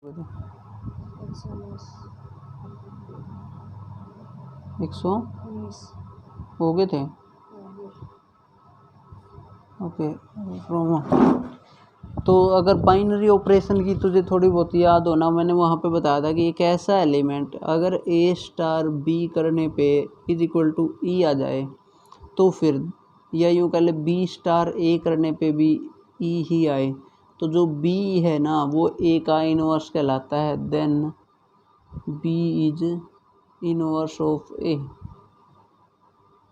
119 हो गए थे। ओके रोमा, तो अगर बाइनरी ऑपरेशन की तुझे थोड़ी बहुत याद हो ना, मैंने वहाँ पे बताया था कि एक ऐसा एलिमेंट अगर ए स्टार बी करने पे इज इक्वल टू ई आ जाए तो फिर, या यूँ कह ले बी स्टार ए करने पे भी ई ही आए, तो जो बी है ना वो ए का इनवर्स कहलाता है। Then B is inverse of A,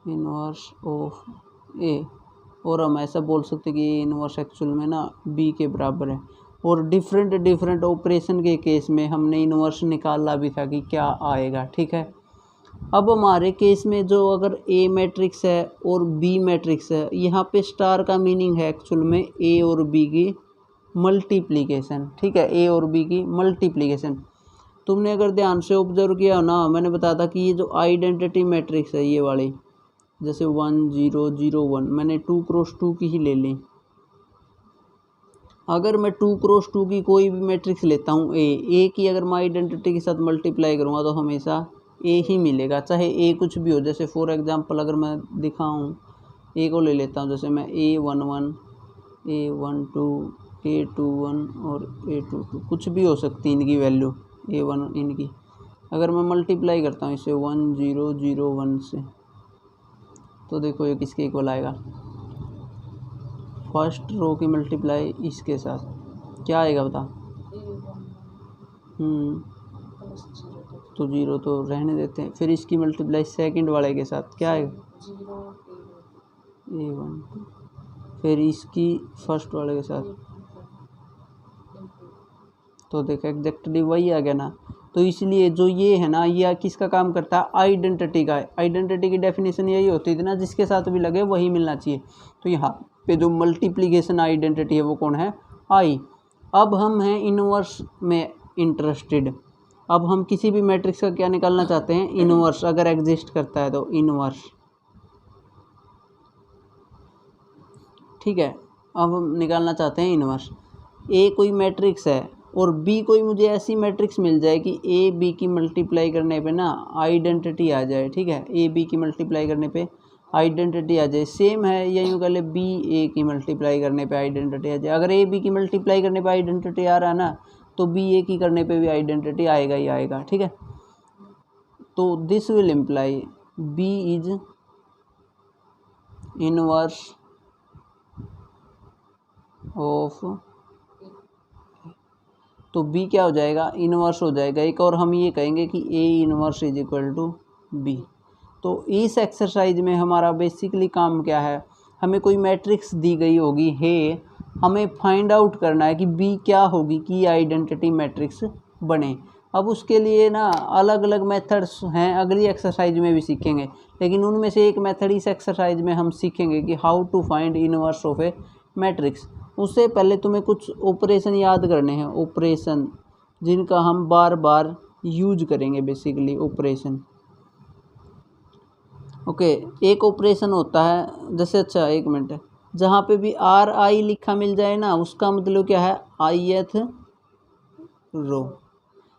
inverse of A. और हम ऐसा बोल सकते कि ये इनवर्स एक्चुअल में ना बी के बराबर है। और डिफरेंट ऑपरेशन के केस में हमने इनवर्स निकाला भी था कि क्या आएगा, ठीक है। अब हमारे केस में जो अगर ए मैट्रिक्स है और बी मैट्रिक्स है, यहाँ पे स्टार का मीनिंग है एक्चुअल में ए और बी की मल्टीप्लिकेशन, ठीक है, ए और बी की मल्टीप्लिकेशन। तुमने अगर ध्यान से ऑब्जर्व किया हो ना, मैंने बताया था कि ये जो आइडेंटिटी मैट्रिक्स है ये वाली, जैसे 1 0 0 1, मैंने 2 क्रॉस 2 की ही ले ली। अगर मैं 2 क्रॉस 2 की कोई भी मैट्रिक्स लेता हूँ ए की अगर मैं आइडेंटिटी के साथ मल्टीप्लाई करूँगा तो हमेशा ए ही मिलेगा, चाहे ए कुछ भी हो। जैसे फॉर एग्जांपल अगर मैं दिखाऊँ, ए को ले लेता हूँ, जैसे मैं A11 A12 A21 और A22 कुछ भी हो सकती है इनकी वैल्यू, A1 इनकी अगर मैं मल्टीप्लाई करता हूँ इसे 1 0 0 1 से, तो देखो ये किसके इक्वल आएगा, फर्स्ट रो की मल्टीप्लाई इसके साथ, क्या आएगा बता। तो 0 तो रहने देते हैं। फिर इसकी मल्टीप्लाई सेकंड वाले के साथ, क्या आएगा A1, फिर इसकी फर्स्ट वाले के साथ, तो देखो एग्जैक्टली वही आ गया ना। तो इसलिए जो ये है ना, ये किसका काम करता है, आइडेंटिटी का। आइडेंटिटी की डेफिनेशन यही होती थी ना, जिसके साथ भी लगे वही मिलना चाहिए। तो यहाँ पे जो मल्टीप्लिकेशन आइडेंटिटी है वो कौन है, आई। अब हम हैं इनवर्स में इंटरेस्टेड। अब हम किसी भी मैट्रिक्स का क्या निकालना चाहते हैं, इनवर्स, अगर एग्जिस्ट करता है तो इनवर्स, ठीक है। अब हम निकालना चाहते हैं इनवर्स। ए कोई मैट्रिक्स है और बी कोई मुझे ऐसी मैट्रिक्स मिल जाए कि ए बी की मल्टीप्लाई करने पे ना आइडेंटिटी आ जाए, ठीक है, ए बी की मल्टीप्लाई करने पे आइडेंटिटी आ जाए। सेम है, या यूँ कह ले बी ए की मल्टीप्लाई करने पे आइडेंटिटी आ जाए। अगर ए बी की मल्टीप्लाई करने पे आइडेंटिटी आ रहा है ना, तो बी ए की करने पे भी आइडेंटिटी आएगा ही आएगा, ठीक है। तो this will imply B is inverse of, तो बी क्या हो जाएगा, इनवर्स हो जाएगा एक। और हम ये कहेंगे कि A inverse is equal to B. तो इस एक्सरसाइज में हमारा बेसिकली काम क्या है, हमें कोई मैट्रिक्स दी गई होगी है, हमें फाइंड आउट करना है कि बी क्या होगी कि आइडेंटिटी मैट्रिक्स बने। अब उसके लिए ना अलग अलग मेथड्स हैं, अगली एक्सरसाइज में भी सीखेंगे, लेकिन उनमें से एक मेथड इस एक्सरसाइज में हम सीखेंगे कि how to find inverse of a matrix. उससे पहले तुम्हें कुछ ऑपरेशन याद करने हैं, ऑपरेशन जिनका हम बार बार यूज करेंगे, बेसिकली ऑपरेशन। ओके, एक ऑपरेशन होता है जैसे, अच्छा एक मिनट, जहाँ पे भी आर आई लिखा मिल जाए ना, उसका मतलब क्या है, ith रो।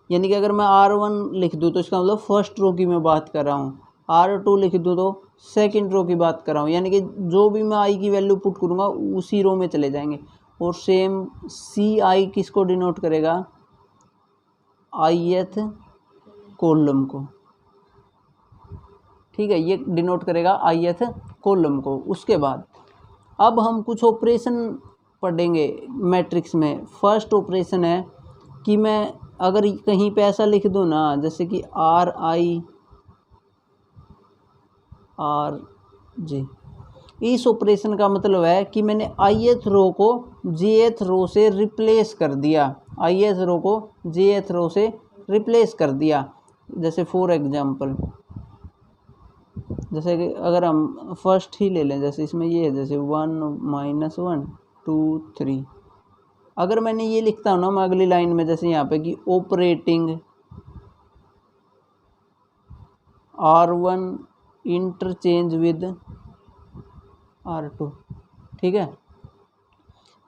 यानी कि अगर मैं R1 लिख दूँ तो इसका मतलब फर्स्ट रो की मैं बात कर रहा हूँ, R2 लिख दूँ तो सेकंड रो की बात कर रहा हूँ। यानी कि जो भी मैं आई की वैल्यू पुट करूँगा उसी रो में चले जाएंगे। और सेम सी आई किसको डिनोट करेगा, ith कॉलम को, ठीक है, ये डिनोट करेगा ith कॉलम को। उसके बाद अब हम कुछ ऑपरेशन पढ़ेंगे मैट्रिक्स में। फर्स्ट ऑपरेशन है कि मैं अगर कहीं पे ऐसा लिख दूँ ना, जैसे कि आर आई आर जे, इस ऑपरेशन का मतलब है कि मैंने ith रो को jth रो से रिप्लेस कर दिया, ith रो को jth रो से रिप्लेस कर दिया। जैसे फॉर एग्जांपल, जैसे कि अगर हम फर्स्ट ही ले लें, जैसे इसमें ये है, जैसे 1 -1 2 3, अगर मैंने ये लिखता हूँ ना मैं अगली लाइन में, जैसे यहाँ पे कि operating R1 interchange with R2, ठीक है।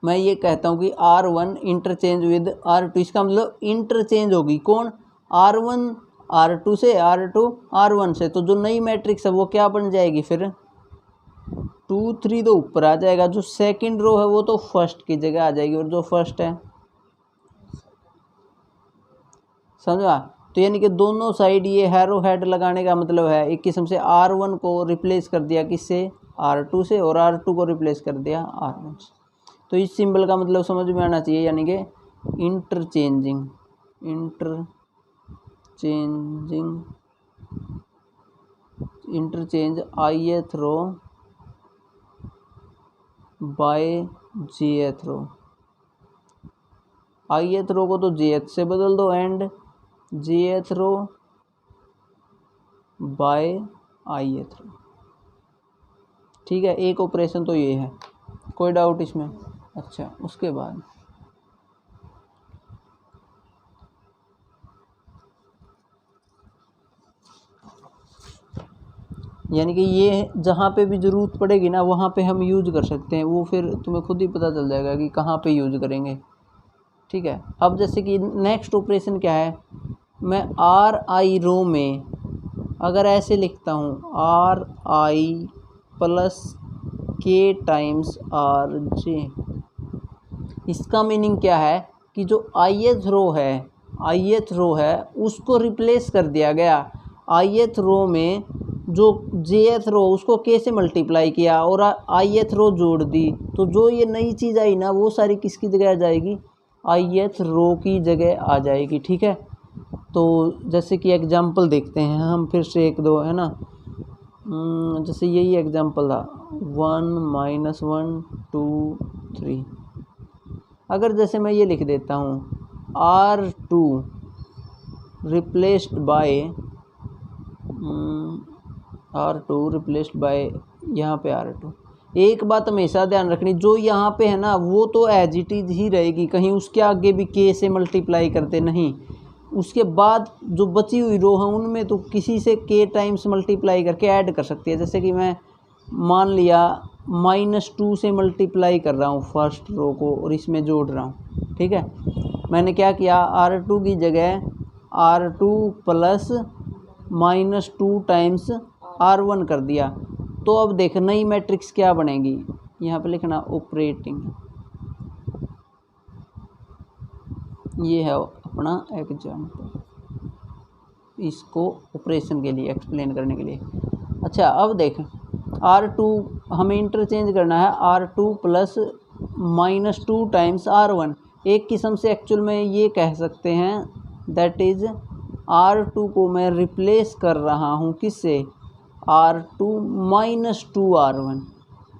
मैं ये कहता हूँ कि R1 इंटरचेंज विद R2, इसका मतलब इंटरचेंज होगी कौन, R1 R2 से, R2 R1 से। तो जो नई मैट्रिक्स है वो क्या बन जाएगी फिर, 2 3 तो ऊपर आ जाएगा, जो सेकंड रो है वो तो फर्स्ट की जगह आ जाएगी, और जो फर्स्ट है, समझा। तो यानी कि दोनों साइड ये हैरो हेड लगाने का मतलब है एक किस्म से R1 को रिप्लेस कर दिया किससे, R2 से, और R2 को रिप्लेस कर दिया R1 से। तो इस सिंबल का मतलब समझ में आना चाहिए, यानी कि interchanging interchange ith row by jth row. ith row को तो jth से बदल दो and jth row by ith row. ठीक है, एक ऑपरेशन तो ये है, कोई डाउट इसमें। अच्छा, उसके बाद यानी कि ये जहाँ पे भी ज़रूरत पड़ेगी ना वहाँ पे हम यूज कर सकते हैं, वो फिर तुम्हें खुद ही पता चल जाएगा कि कहाँ पे यूज करेंगे। ठीक है, अब जैसे कि नेक्स्ट ऑपरेशन क्या है, मैं RI रो में अगर ऐसे लिखता हूँ RI plus K times RJ, इसका मीनिंग क्या है कि जो ith रो है उसको रिप्लेस कर दिया गया, ith रो में जो jth रो उसको k से मल्टीप्लाई किया और ith रो जोड़ दी, तो जो ये नई चीज़ आई ना वो सारी किसकी जगह आ जाएगी, ith रो की जगह आ जाएगी। ठीक है, तो जैसे कि एग्जांपल देखते हैं हम फिर से एक दो, है ना। जैसे यही एग्जांपल था 1 -1 2 3। अगर जैसे मैं ये लिख देता हूँ R2 रिप्लेस्ड बाय यहाँ पे R2, एक बात हमेशा ध्यान रखनी, जो यहाँ पे है ना वो तो एज इट इज ही रहेगी, कहीं उसके आगे भी K से मल्टीप्लाई करते नहीं। उसके बाद जो बची हुई रो है उनमें तो किसी से K टाइम्स मल्टीप्लाई करके ऐड कर सकती है। जैसे कि मैं मान लिया -2 से मल्टीप्लाई कर रहा हूँ फर्स्ट रो को और इसमें जोड़ रहा हूँ। ठीक है, मैंने क्या किया, R2 की जगह R2 प्लस -2 टाइम्स R1 कर दिया। तो अब देख नई मैट्रिक्स क्या बनेगी, यहाँ पे लिखना ऑपरेटिंग, ये है अपना एग्जाम्पल, इसको ऑपरेशन के लिए एक्सप्लेन करने के लिए। अच्छा, अब देख R2 हमें इंटरचेंज करना है, R2 प्लस -2 टाइम्स R1। एक किस्म से एक्चुअल में ये कह सकते हैं दैट इज R2 को मैं रिप्लेस कर रहा हूँ किससे, R2 -2 R1।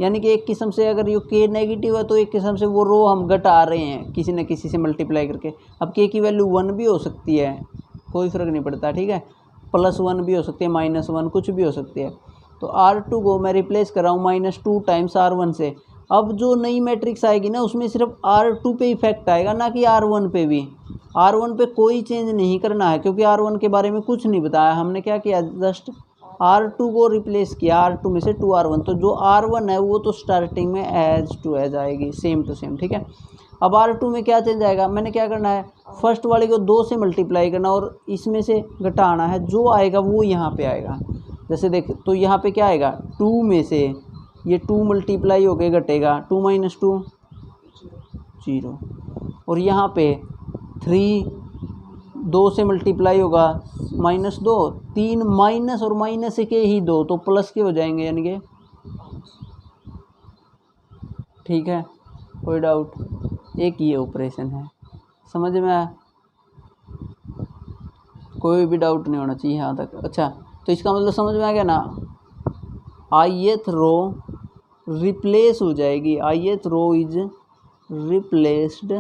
यानी कि एक किस्म से अगर ये K नेगेटिव है तो एक किस्म से वो रो हम घटा रहे हैं किसी न किसी से मल्टीप्लाई करके। अब K की वैल्यू 1 भी हो सकती है, कोई फ़र्क नहीं पड़ता। ठीक है, +1 भी हो सकती है, -1 कुछ भी हो सकती है। तो R2 को मैं रिप्लेस कर रहा हूँ -2 टाइम्स R1 से। अब जो नई मैट्रिक्स आएगी ना उसमें सिर्फ R2 पे इफेक्ट आएगा, ना कि R1 पे भी। R1 पे कोई चेंज नहीं करना है क्योंकि R1 के बारे में कुछ नहीं बताया हमने। क्या किया, जस्ट R2 को रिप्लेस किया, R2 में से 2 R1। तो जो R1 है वो तो स्टार्टिंग में एज टू एज आएगी, सेम टू सेम। ठीक है, अब R2 में क्या चेंज आएगा, मैंने क्या करना है, फर्स्ट वाले को 2 से मल्टीप्लाई करना और इसमें से घटाना है, जो आएगा वो यहाँ पे आएगा। जैसे देख, तो यहाँ पे क्या आएगा, 2 में से ये 2 मल्टीप्लाई होके घटेगा, 2 - 2 0, और यहाँ पे 3 2 से मल्टीप्लाई होगा -2, 3 माइनस और माइनस के ही 2 तो प्लस के हो जाएंगे, यानी कि। ठीक है, कोई डाउट, एक ये ऑपरेशन है, समझ में आया, कोई भी डाउट नहीं होना चाहिए यहाँ तक। अच्छा, तो इसका मतलब समझ में आ गया ना, ith रो रिप्लेस हो जाएगी, ith row is replaced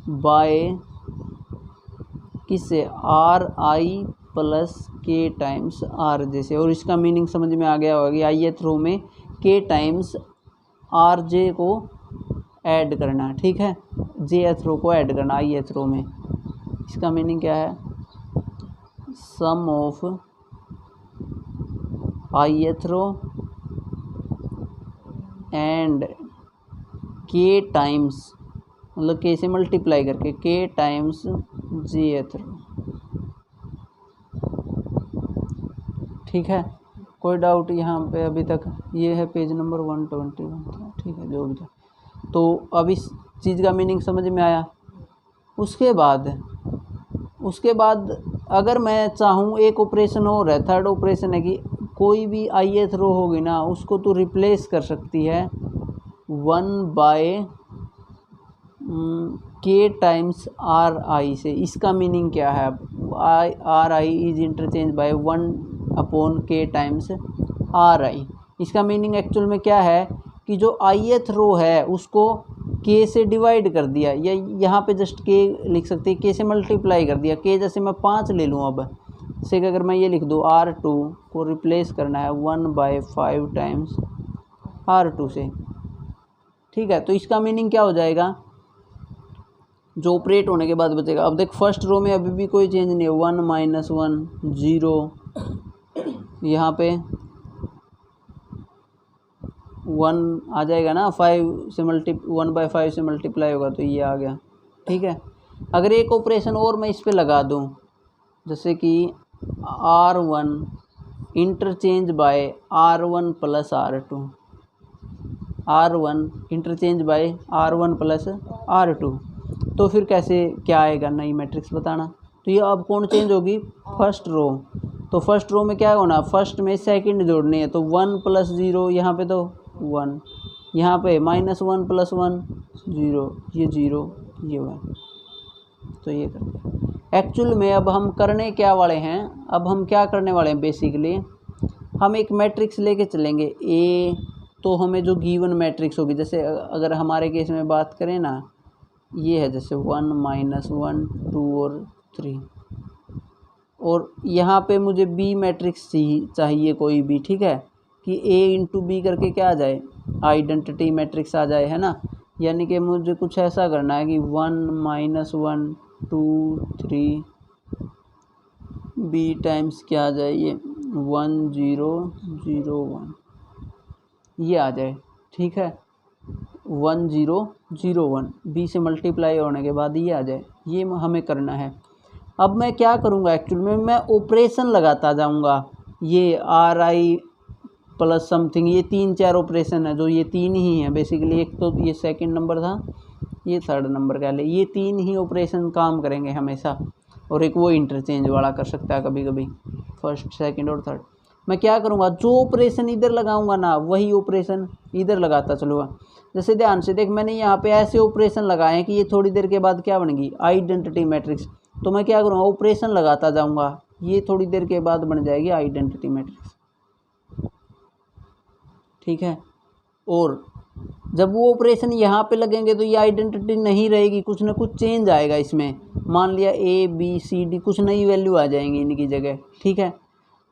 by किससे, RI plus K times RJ से। और इसका मीनिंग समझ में आ गया होगा कि ith रो में K टाइम्स RJ को ऐड करना। ठीक है, jth रो को ऐड करना ith रो में। इसका मीनिंग क्या है, सम ऑफ ith रो एंड के टाइम्स, मतलब के से मल्टीप्लाई करके के टाइम्स jth रो। ठीक है, कोई डाउट यहाँ पे अभी तक? ये है पेज नंबर 121 था, ठीक है, जो भी था। तो अब इस चीज़ का मीनिंग समझ में आया। उसके बाद अगर मैं चाहूँ, एक ऑपरेशन और है, थर्ड ऑपरेशन है कि कोई भी ith रो होगी ना, उसको तो रिप्लेस कर सकती है 1 के टाइम्स आर आई से। इसका मीनिंग क्या है? R I is interchange by 1/k times R I. इसका मीनिंग एक्चुअल में क्या है कि जो ith रो है उसको k से डिवाइड कर दिया, या यहाँ पे जस्ट k लिख सकते हैं, k से मल्टीप्लाई कर दिया। k जैसे मैं 5 ले लूँ, अब से अगर मैं ये लिख दूँ R2 को रिप्लेस करना है 1/5 टाइम्स R2 से। ठीक है, तो इसका मीनिंग क्या हो जाएगा? जो ऑपरेट होने के बाद बचेगा, अब देख फर्स्ट रो में अभी भी कोई चेंज नहीं है, 1 - 1 0, यहाँ पे 1 आ जाएगा ना, 1/5 से मल्टीप्लाई होगा तो ये आ गया। ठीक है, अगर एक ऑपरेशन और मैं इस पे लगा दूँ, जैसे कि R1 interchange bye R1 + R2, R1 interchange bye R1 + R2, तो फिर कैसे क्या आएगा नई मैट्रिक्स बताना। तो ये अब कौन चेंज होगी? First row. तो फर्स्ट रो में क्या होना? फर्स्ट में सेकंड जोड़नी है, तो 1 + 0, यहाँ पे तो 1, यहाँ पे -1 + 1 0, ये 0, ये 1। तो ये करते हैं। एक्चुअल में अब हम करने क्या वाले हैं? अब हम क्या करने वाले हैं? बेसिकली हम एक मैट्रिक्स लेके चलेंगे ए, तो हमें जो गिवन मैट्रिक्स होगी, जैसे अगर हमारे केस में बात करें ना, ये है जैसे 1 - 1 2 और 3, और यहाँ पे मुझे बी मैट्रिक्स चाहिए कोई भी। ठीक है, कि a × b करके क्या आ जाए? आइडेंटिटी मैट्रिक्स आ जाए, है ना। यानी कि मुझे कुछ ऐसा करना है कि 1 - 1 2 3 b टाइम्स क्या आ जाए? ये 1 0 0 1, ये आ जाए। ठीक है, 1 0 0 1 b से मल्टीप्लाई होने के बाद ये आ जाए, ये हमें करना है। अब मैं क्या करूँगा? एक्चुअल में मैं ऑपरेशन लगाता जाऊँगा, ये आर आई प्लस समथिंग, ये 3-4 ऑपरेशन है, जो ये 3 ही हैं बेसिकली। एक तो ये सेकंड नंबर था, ये थर्ड नंबर कह ले, ये 3 ही ऑपरेशन काम करेंगे हमेशा, और एक वो इंटरचेंज वाला कर सकता है कभी कभी, फर्स्ट सेकंड और थर्ड। मैं क्या करूँगा? जो ऑपरेशन इधर लगाऊंगा ना, वही ऑपरेशन इधर लगाता चलूँगा। जैसे ध्यान से देख, मैंने यहाँ पे ऐसे ऑपरेशन लगाए हैं कि ये थोड़ी देर के बाद क्या बनेगी? Identity matrix. तो मैं क्या करूँगा? ऑपरेशन लगाता जाऊँगा, ये थोड़ी देर के बाद बन जाएगी आइडेंटिटी मैट्रिक्स। ठीक है, और जब वो ऑपरेशन यहाँ पे लगेंगे तो ये आइडेंटिटी नहीं रहेगी, कुछ ना कुछ चेंज आएगा इसमें। मान लिया A B C D, कुछ नई वैल्यू आ जाएंगी इनकी जगह। ठीक है,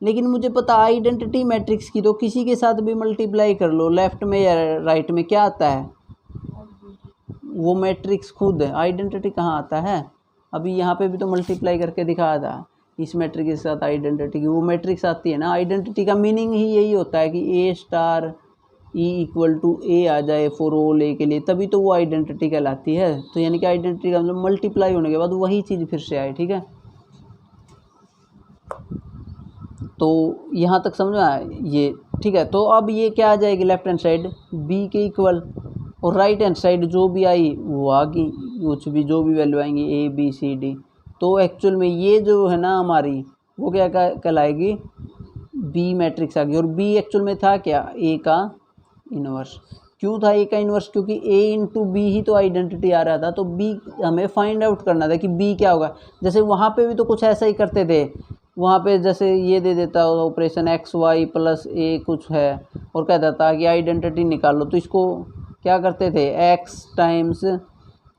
लेकिन मुझे पता आइडेंटिटी मैट्रिक्स की, तो किसी के साथ भी मल्टीप्लाई कर लो, लेफ्ट में या राइट में, क्या आता है? वो मैट्रिक्स खुद है। आइडेंटिटी कहाँ आता है? अभी यहाँ पे भी तो मल्टीप्लाई करके दिखाया था इस मैट्रिक्स के साथ आइडेंटिटी की, वो मैट्रिक्स आती है ना। आइडेंटिटी का मीनिंग ही यही होता है कि A* E = A आ जाए फॉर ऑल A के लिए, तभी तो वो आइडेंटिटी कहलाती है। तो यानी कि आइडेंटिटी का मतलब मल्टीप्लाई होने के बाद वही चीज़ फिर से आए। ठीक है, तो यहाँ तक समझ में आया ये। ठीक है, तो अब ये क्या आ जाएगी? लेफ्ट हैंड साइड B के इक्वल, और राइट हैंड साइड जो भी आई वो आ गई, कुछ भी जो भी वैल्यू आएंगी A B C D। तो एक्चुअल में ये जो है ना हमारी, वो क्या कहलाएगी? B मैट्रिक्स आ गई। और B एक्चुअल में था क्या? A का इनवर्स। क्यों था A का इनवर्स? क्योंकि A × B ही तो आइडेंटिटी आ रहा था, तो B हमें फाइंड आउट करना था कि B क्या होगा। जैसे वहाँ पे भी तो कुछ ऐसा ही करते थे, वहाँ पे जैसे ये दे देता ऑपरेशन XY + A कुछ है, और कहता था कि आइडेंटिटी निकालो, तो इसको क्या करते थे? X टाइम्स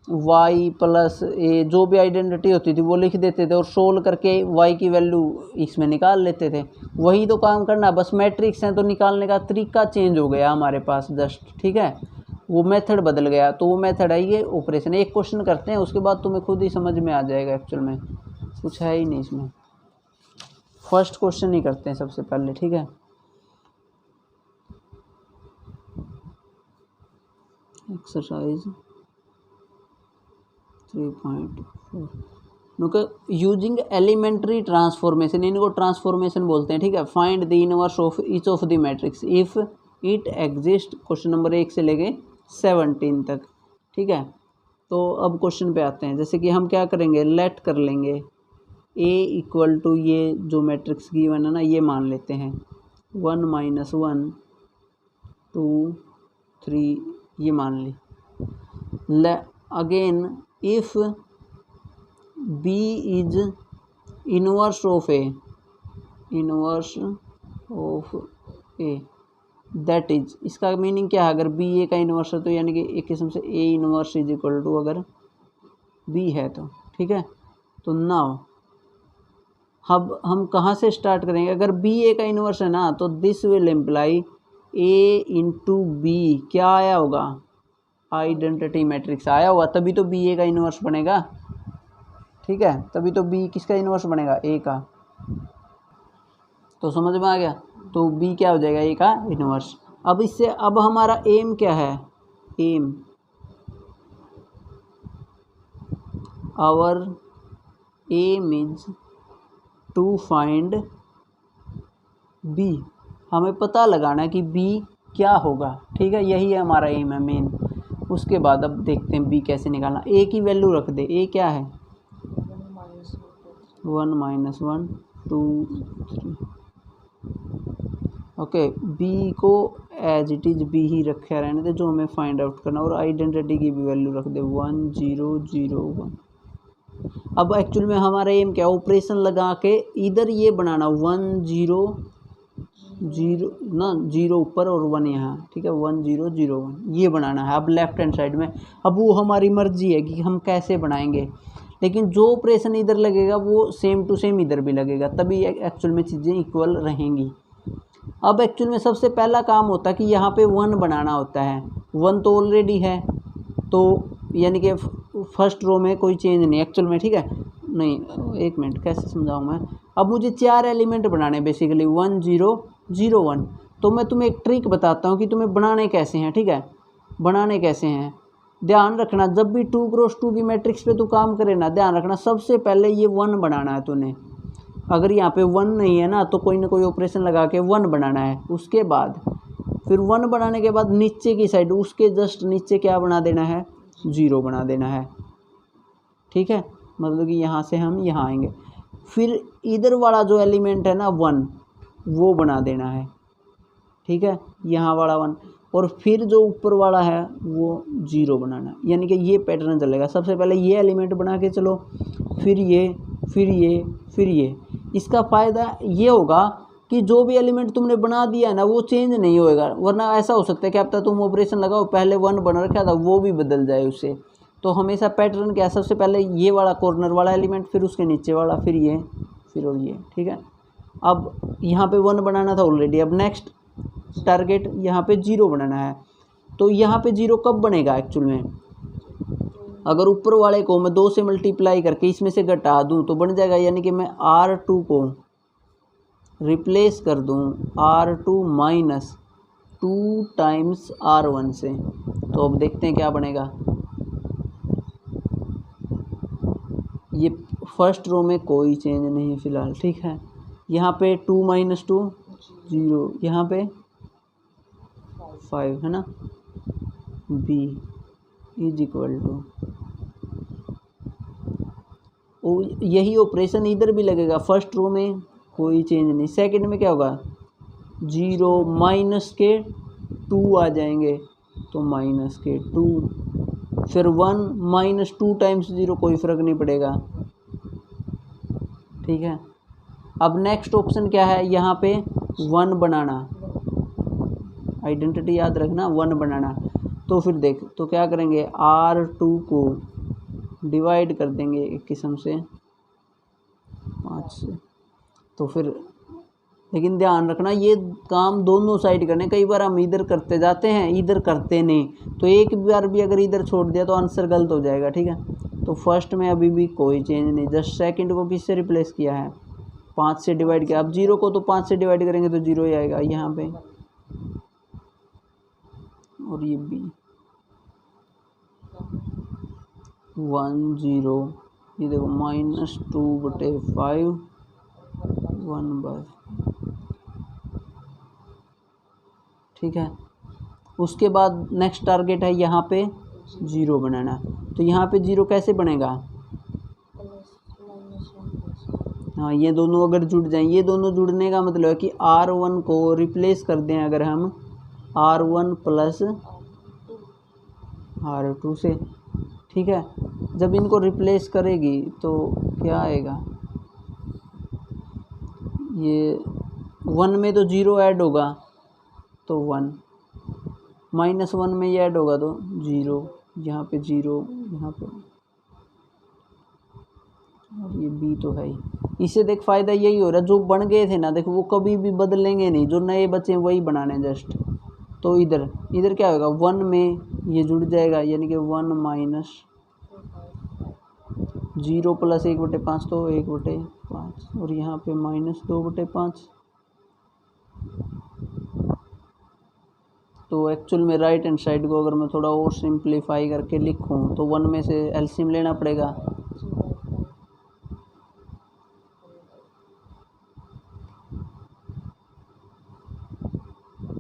Y + A, जो भी आइडेंटिटी होती थी वो लिख देते थे, और सोल्व करके Y की वैल्यू इसमें निकाल लेते थे। वही तो काम करना, बस मैट्रिक्स हैं तो निकालने का तरीका चेंज हो गया हमारे पास जस्ट। ठीक है, वो मेथड बदल गया, तो वो मेथड है ये ऑपरेशन। एक क्वेश्चन करते हैं, उसके बाद तुम्हें खुद ही समझ में आ जाएगा। एक्चुअल में कुछ है ही नहीं इसमें, फर्स्ट क्वेश्चन ही करते हैं सबसे पहले। ठीक है, एक्सरसाइज 3.4 नुका यूजिंग एलिमेंट्री ट्रांसफॉर्मेशन, इनको ट्रांसफॉर्मेशन बोलते हैं, ठीक है। Find the inverse of each of the matrix if it exist, question number 1 से लेके 17 तक, ठीक है। तो अब क्वेश्चन पे आते हैं, जैसे कि हम क्या करेंगे, लेट कर लेंगे ए इक्वल टू ये जो मैट्रिक्स गिवन है ना, ये मान लेते हैं 1 - 1 2 3, ये मान ली। Again if B is inverse of A, that is, इसका मीनिंग क्या है, अगर बी ए का इन्वर्स है तो यानी कि एक किस्म से A inverse is equal to अगर बी है तो, ठीक है। तो नाउ अब हम कहाँ से स्टार्ट करेंगे, अगर बी ए का इन्वर्स है ना तो this will imply A into B क्या आया होगा, आइडेंटिटी मैट्रिक्स आया होगा, तभी तो बी ए का इन्वर्स बनेगा, ठीक है। तभी तो बी किसका इन्वर्स बनेगा, ए का। तो समझ में आ गया, तो बी क्या हो जाएगा, ए का इन्वर्स। अब इससे अब हमारा एम क्या है, aim our aim is to find B, हमें पता लगाना है कि बी क्या होगा, ठीक है। यही है हमारा एम है मेन। उसके बाद अब देखते हैं बी कैसे निकालना। ए की वैल्यू रख दे, ए क्या है 1 - 1 2 3, ओके। बी को एज इट इज़ बी ही रखे रहने दे जो हमें फाइंड आउट करना, और आइडेंटिटी की भी वैल्यू रख दे 1 0 0 1। अब एक्चुअल में हमारा एम क्या, ऑपरेशन लगा के इधर ये बनाना 1 0 0 ना, 0 ऊपर और 1 यहाँ, ठीक है, 1 0 0 1 ये बनाना है अब लेफ्ट हैंड साइड में। अब वो हमारी मर्जी है कि हम कैसे बनाएंगे, लेकिन जो ऑपरेशन इधर लगेगा वो सेम टू सेम इधर भी लगेगा, तभी एक्चुअल में चीज़ें इक्वल रहेंगी। अब एक्चुअल में सबसे पहला काम होता है कि यहाँ पे 1 बनाना होता है, 1 तो ऑलरेडी है, तो यानी कि फर्स्ट रो में कोई चेंज नहीं एक्चुअल में, ठीक है। नहीं एक मिनट कैसे समझाऊँ मैं, अब मुझे 4 एलिमेंट बनाने बेसिकली 1 0 0 1। तो मैं तुम्हें एक ट्रिक बताता हूँ कि तुम्हें बनाने कैसे हैं, ठीक है। बनाने कैसे हैं, ध्यान रखना, जब भी 2 क्रॉस 2 की मैट्रिक्स पे तू काम करे ना, ध्यान रखना सबसे पहले ये 1 बनाना है तूने। अगर यहाँ पे 1 नहीं है ना तो कोई ना कोई ऑपरेशन लगा के 1 बनाना है। उसके बाद फिर 1 बनाने के बाद नीचे की साइड उसके जस्ट नीचे क्या बना देना है, 0 बना देना है, ठीक है। मतलब कि यहाँ से हम यहाँ आएंगे, फिर इधर वाला जो एलिमेंट है ना 1 वो बना देना है, ठीक है, यहाँ वाला 1, और फिर जो ऊपर वाला है वो 0 बनाना है। यानी कि ये पैटर्न चलेगा, सबसे पहले ये एलिमेंट बना के चलो, फिर ये फिर ये फिर ये। इसका फ़ायदा ये होगा कि जो भी एलिमेंट तुमने बना दिया है ना वो चेंज नहीं होएगा, वरना ऐसा हो सकता है कि अब तक तुम ऑपरेशन लगाओ पहले 1 बना रखा था वो भी बदल जाए उससे। तो हमेशा पैटर्न क्या है, सबसे पहले ये वाला कॉर्नर वाला एलिमेंट, फिर उसके नीचे वाला, फिर ये, फिर और ये, ठीक है। अब यहाँ पे 1 बनाना था ऑलरेडी, अब नेक्स्ट टारगेट यहाँ पे 0 बनाना है। तो यहाँ पे 0 कब बनेगा एक्चुअल में, अगर ऊपर वाले को मैं 2 से मल्टीप्लाई करके इसमें से घटा दूँ तो बन जाएगा, यानी कि मैं R2 को रिप्लेस कर दूँ R2 माइनस 2 टाइम्स R1 से। तो अब देखते हैं क्या बनेगा। ये फर्स्ट रो में कोई चेंज नहीं फ़िलहाल, ठीक है। यहाँ पे 2 - 2 0, यहाँ पे 5 है ना। b इज इक्वल टू, यही ऑपरेशन इधर भी लगेगा, फर्स्ट रो में कोई चेंज नहीं, सेकंड में क्या होगा 0 माइनस के 2 आ जाएंगे तो माइनस के 2, फिर 1 - 2 टाइम्स 0 कोई फ़र्क नहीं पड़ेगा, ठीक है। अब नेक्स्ट ऑप्शन क्या है, यहाँ पे 1 बनाना, आइडेंटिटी याद रखना 1 बनाना। तो फिर देख तो क्या करेंगे, R2 को डिवाइड कर देंगे एक किस्म से 5 से। तो फिर लेकिन ध्यान रखना ये काम दोनों साइड करने, कई बार हम इधर करते जाते हैं इधर करते नहीं, तो एक बार भी अगर इधर छोड़ दिया तो आंसर गलत हो जाएगा, ठीक है। तो फर्स्ट में अभी भी कोई चेंज नहीं, जस्ट सेकंड को किससे रिप्लेस किया है 5 से डिवाइड किया। अब 0 को तो 5 से डिवाइड करेंगे तो 0 ही आएगा यहाँ पे, और ये b 1 0, ये देखो -2/5 1/, ठीक है। उसके बाद नेक्स्ट टारगेट है यहाँ पे 0 बनाना। तो यहाँ पे 0 कैसे बनेगा? हाँ, ये दोनों अगर जुड़ जाएं, ये दोनों जुड़ने का मतलब है कि R1 को रिप्लेस कर दें अगर हम R1 प्लस R2 से, ठीक है। जब इनको रिप्लेस करेगी तो क्या आएगा? ये 1 में तो 0 ऐड होगा तो 1, -1 में ये ऐड होगा तो 0, यहाँ पे 0, यहाँ पे, और ये B तो है ही। इससे देख फ़ायदा यही हो रहा है, जो बन गए थे ना देखो वो कभी भी बदलेंगे नहीं, जो नए बचे वही बनाने जस्ट। तो इधर क्या होगा? 1 में ये जुड़ जाएगा, यानी कि 1 माइनस 0 प्लस 1/5 तो 1/5, और यहाँ पे -2/5। तो एक्चुअल में राइट हैंड साइड को अगर मैं थोड़ा और सिंप्लीफाई करके लिखूँ तो 1 में से एलसीएम लेना पड़ेगा।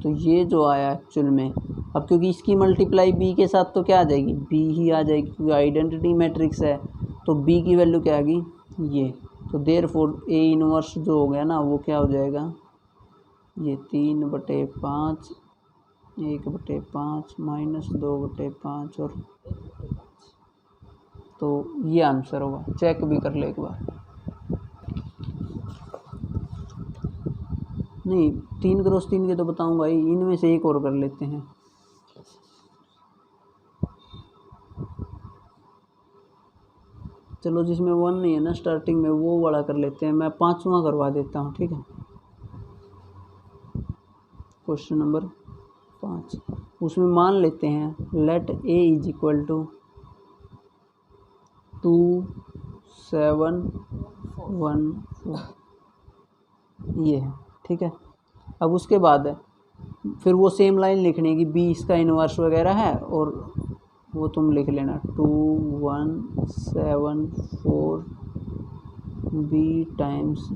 तो ये जो आया एक्चुअल में, अब क्योंकि इसकी मल्टीप्लाई बी के साथ तो क्या आ जाएगी? बी ही आ जाएगी, क्योंकि आइडेंटिटी मैट्रिक्स है। तो बी की वैल्यू क्या आ गई? ये। तो देयरफॉर ए इनवर्स जो हो गया ना वो क्या हो जाएगा? ये 3/5 1/5 -2/5 और, तो ये आंसर होगा। चेक भी कर ले एक बार। नहीं, 3x3 के तो बताऊंगा ही, इनमें से एक और कर लेते हैं। चलो जिसमें 1 नहीं है ना स्टार्टिंग में वो वाला कर लेते हैं। मैं 5वां करवा देता हूँ, ठीक है। क्वेश्चन नंबर 5, उसमें मान लेते हैं let A is equal to 2 7 1 4, ये है, ठीक है। अब उसके बाद फिर वो सेम लाइन लिखनी है कि बी इसका इन्वर्स वगैरह है, और वो तुम लिख लेना 2 1 7 4 बी टाइम्स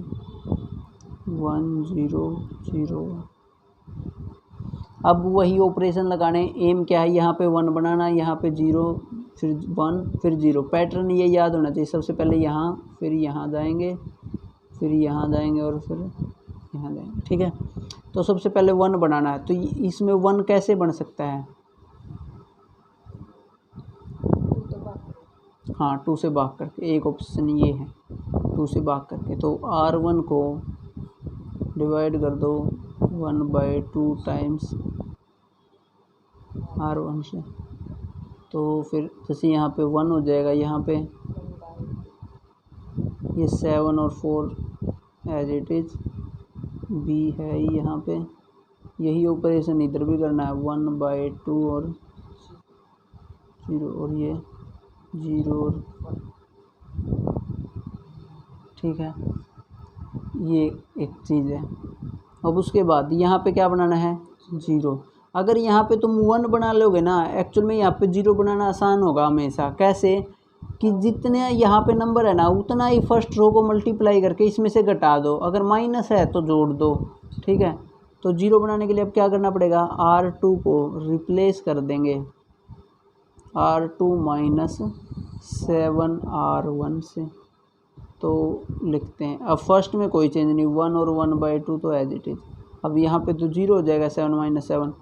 1 0 0। अब वही ऑपरेशन लगाने, एम क्या है? यहाँ पे 1 बनाना, यहाँ पे 0 फिर 1 फिर 0। पैटर्न ये याद होना चाहिए, सबसे पहले यहाँ, फिर यहाँ जाएंगे, फिर यहाँ जाएंगे और फिर यहाँ जाएंगे, ठीक है। तो सबसे पहले 1 बनाना है। तो इसमें 1 कैसे बन सकता है? हाँ, 2 से भाग करके, एक ऑप्शन ये है 2 से भाग करके। तो R1 को डिवाइड कर दो 1/2 टाइम्स R1 से, तो फिर जैसे यहाँ पे 1 हो जाएगा, यहाँ पे ये 7 और 4 एज इट इज़, बी है यहाँ पे। यही ऑपरेशन इधर भी करना है, 1/2 और 0, और ये 0 और, ठीक है। ये एक चीज़ है। अब उसके बाद यहाँ पे क्या बनाना है? 0। अगर यहाँ पे तुम 1 बना लोगे ना, एक्चुअल में यहाँ पे 0 बनाना आसान होगा हमेशा। कैसे? कि जितने यहाँ पे नंबर है ना उतना ही फर्स्ट रो को मल्टीप्लाई करके इसमें से घटा दो, अगर माइनस है तो जोड़ दो, ठीक है। तो 0 बनाने के लिए अब क्या करना पड़ेगा? R2 को रिप्लेस कर देंगे R2 माइनस 7R1 से। तो लिखते हैं, अब फर्स्ट में कोई चेंज नहीं, 1 और 1/2 तो एज इट इज़। अब यहाँ पे तो 0 हो जाएगा, 7 - 7।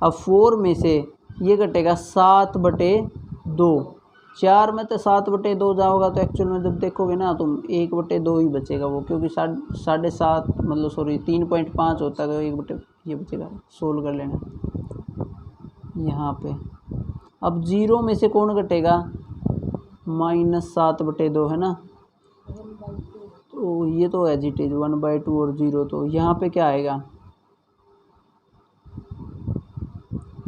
अब 4 में से ये घटेगा 7/2। 4 में तो 7/2 जाओगा, तो एक्चुअल में जब देखोगे ना तुम 1/2 ही बचेगा वो, क्योंकि 7.5 मतलब सॉरी 3.5 होता है, तो 1/, ये बचेगा। सोल्व कर लेना यहाँ पे। अब 0 में से कौन घटेगा? -7/2 है ना, तो ये तो एज इट इज़ 1/2 और 0। तो यहाँ पे क्या आएगा?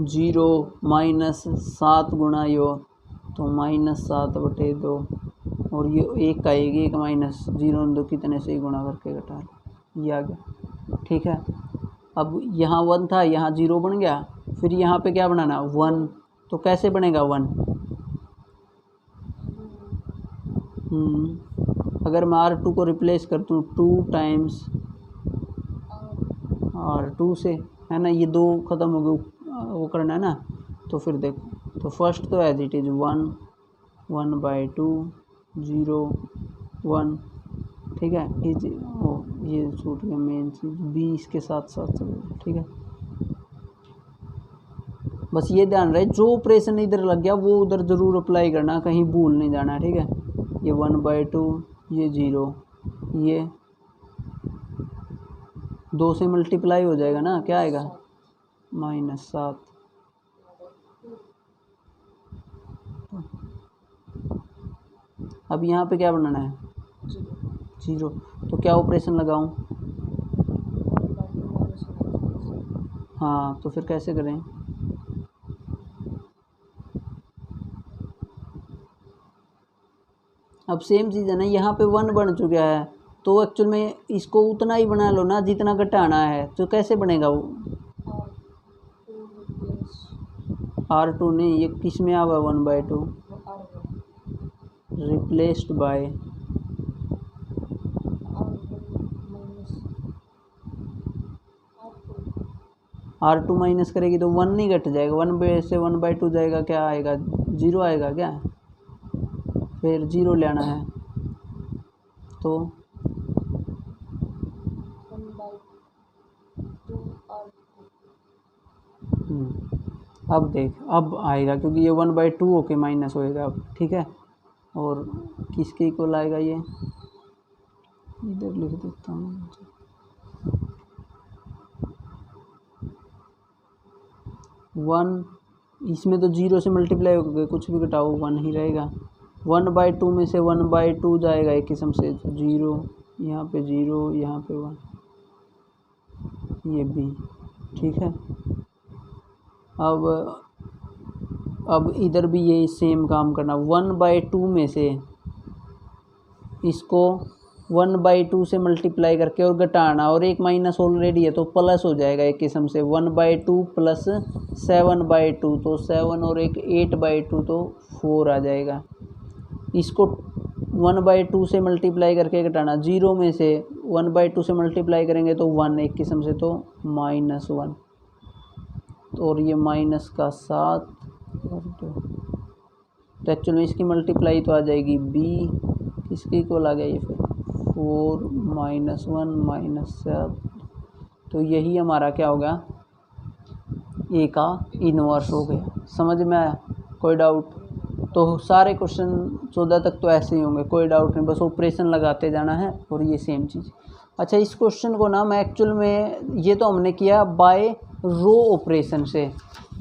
0 -7 गुणा यो, तो -7/2, और ये एक का एक माइनस 0 2 कितने से ही गुणा करके घटा लो, ये आ गया, ठीक है। अब यहाँ 1 था, यहाँ 0 बन गया। फिर यहाँ पे क्या बनाना? 1। तो कैसे बनेगा 1? अगर मैं R2 को रिप्लेस कर दूँ 2 टाइम्स R2 से, है ना, ये 2 ख़त्म हो गए, वो करना है ना, तो फिर देखो, तो फर्स्ट तो एज इट इज़ 1 1/2 0 1, ठीक है। ये छूट गया मेन चीज़, 20 के साथ साथ चल रहा, ठीक है। बस ये ध्यान रहे जो ऑपरेशन इधर लग गया वो उधर ज़रूर अप्लाई करना, कहीं भूल नहीं जाना, ठीक है। ये 1/2, ये 0, ये 2 से मल्टीप्लाई हो जाएगा ना, क्या आएगा -7। अब यहाँ पे क्या बनाना है 0, तो क्या ऑपरेशन लगाऊं? हाँ, तो फिर कैसे करें? अब सेम चीज़ है ना, यहाँ पे 1 बन चुका है, तो एक्चुअल में इसको उतना ही बना लो ना जितना घटाना है, तो कैसे बनेगा वो? R2 नहीं, ये किस में आवा 1/2 रिप्लेस्ड बाय R2 माइनस करेगी तो 1 नहीं घट जाएगा, 1 से 1/2 जाएगा, क्या आएगा 0 आएगा क्या, फिर 0 लेना है, तो अब देख अब आएगा, क्योंकि ये 1/2 होके माइनस होएगा अब, ठीक है। और किसके इक्वल आएगा, ये इधर लिख देता हूँ, 1, इसमें तो 0 से मल्टीप्लाई हो गए, कुछ भी घटाओ 1 ही रहेगा। 1/2 में से 1/2 जाएगा एक किस्म से, तो 0, यहाँ पे 0, यहाँ पे 1, ये भी, ठीक है। अब इधर भी यही सेम काम करना, 1/2 में से इसको 1/2 से मल्टीप्लाई करके और घटाना, और एक माइनस ऑलरेडी है तो प्लस हो जाएगा एक किस्म से, 1/2 प्लस 7/2, तो 7 और एक 8/2, तो 4 आ जाएगा। इसको 1/2 से मल्टीप्लाई करके घटाना, 0 में से 1/2 से मल्टीप्लाई करेंगे तो 1 एक किस्म से, तो -1, और ये माइनस का 7 और 2, तो एक्चुअल में इसकी मल्टीप्लाई तो आ जाएगी b, किसके इक्वल आ गया ये फिर 4 -1 -7, तो यही हमारा क्या होगा, a का इनवर्स हो गया। समझ में आया? कोई डाउट? तो सारे क्वेश्चन 14 तक तो ऐसे ही होंगे, कोई डाउट नहीं, बस ऑपरेशन लगाते जाना है, और ये सेम चीज़। अच्छा, इस क्वेश्चन को ना मैं एक्चुअल में, ये तो हमने किया बाय रो ऑपरेशन से,